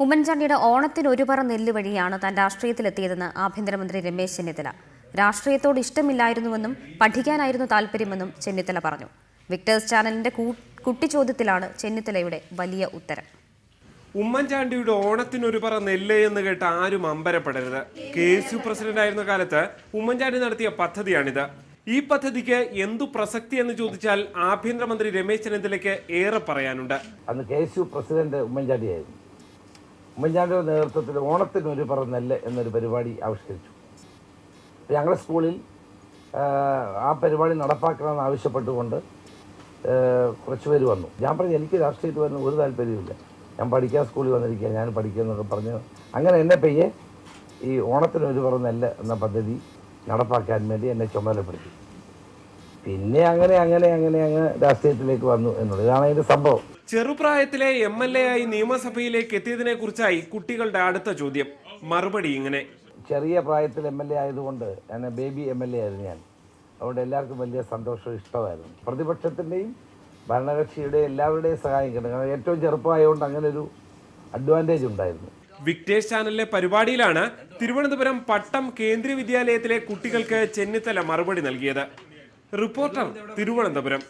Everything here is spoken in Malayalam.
ഉമ്മൻചാണ്ടിയുടെ ഓണത്തിന് ഒരു പറ നെല്ല് വഴിയാണ് താൻ രാഷ്ട്രീയത്തിലെത്തിയതെന്ന് ആഭ്യന്തരമന്ത്രി രമേശ് ചെന്നിത്തല. രാഷ്ട്രീയത്തോട് ഇഷ്ടമില്ലായിരുന്നുവെന്നും പഠിക്കാനായിരുന്നു താൽപ്പര്യമെന്നും ചെന്നിത്തല പറഞ്ഞു. വിക്ടേഴ്സ് ചാനലിന്റെ കുട്ടിച്ചോദ്യത്തിലാണ് ചെന്നിത്തലയുടെ വലിയ ഉത്തരം. ഉമ്മൻചാണ്ടിയുടെ ഓണത്തിനൊരു പറ നെല്ല് എന്ന് കേട്ട് ആരും അമ്പരപ്പെടരുത്. KSU പ്രസിഡന്റ് ആയിരുന്ന കാലത്ത് ഉമ്മൻചാണ്ടി നടത്തിയ പദ്ധതിയാണിത്. ഈ പദ്ധതിക്ക് എന്തു പ്രസക്തി എന്ന് ചോദിച്ചാൽ ആഭ്യന്തരമന്ത്രി രമേശ് ചെന്നിത്തലയ്ക്ക് ഏറെ പറയാനുണ്ട്. അന്ന് KSU പ്രസിഡന്റ് ഉമ്മൻചാണ്ടിയായിരുന്നു. ഉമ്മൻചാണ്ടിയുടെ നേതൃത്വത്തിൽ ഓണത്തിന് ഒരു പറ നെല്ല് എന്നൊരു പരിപാടി ആവിഷ്കരിച്ചു. ഞങ്ങളുടെ സ്കൂളിൽ ആ പരിപാടി നടപ്പാക്കണമെന്ന് ആവശ്യപ്പെട്ടുകൊണ്ട് കുറച്ച് പേര് വന്നു. ഞാൻ പറഞ്ഞു എനിക്ക് രാഷ്ട്രീയത്തിൽ വരുന്ന ഒരു താല്പര്യമില്ല, ഞാൻ പഠിക്കാൻ സ്കൂളിൽ വന്നിരിക്കുക, ഞാൻ പഠിക്കുമെന്നൊക്കെ പറഞ്ഞു. അങ്ങനെ എന്നെ പയ്യെ ഈ ഓണത്തിന് ഒരു പറ നെല്ല് എന്ന പദ്ധതി നടപ്പാക്കാൻ വേണ്ടി എന്നെ ചുമതലപ്പെടുത്തി. പിന്നെ അങ്ങ് രാഷ്ട്രീയത്തിലേക്ക് വന്നു എന്നുള്ളത് ഇതാണ് അതിന്റെ സംഭവം. ചെറുപ്രായത്തിലെ MLA ആയി നിയമസഭയിലേക്ക് എത്തിയതിനെ കുറിച്ചായി കുട്ടികളുടെ അടുത്ത ചോദ്യം. മറുപടി ഇങ്ങനെ: ചെറിയ പ്രായത്തിൽ MLA ആയതുകൊണ്ട് ഞാൻ ബേബി MLA ആയിരുന്നു ഞാൻ. അതുകൊണ്ട് എല്ലാവർക്കും വലിയ സന്തോഷവും ഇഷ്ടമായിരുന്നു. പ്രതിപക്ഷത്തിൻ്റെയും ഭരണകക്ഷിയുടെയും എല്ലാവരുടെയും സഹായം കിട്ടും. കാരണം ഏറ്റവും ചെറുപ്പമായതുകൊണ്ട് അങ്ങനെ ഒരു അഡ്വാൻറ്റേജ് ഉണ്ടായിരുന്നു. വിക്ടേഴ്സ് ചാനലിലെ പരിപാടിയിലാണ് തിരുവനന്തപുരം പട്ടം കേന്ദ്രീയ വിദ്യാലയത്തിലെ കുട്ടികൾക്ക് ചെന്നിത്തല മറുപടി നൽകിയത്. റിപ്പോർട്ടർ, തിരുവനന്തപുരം.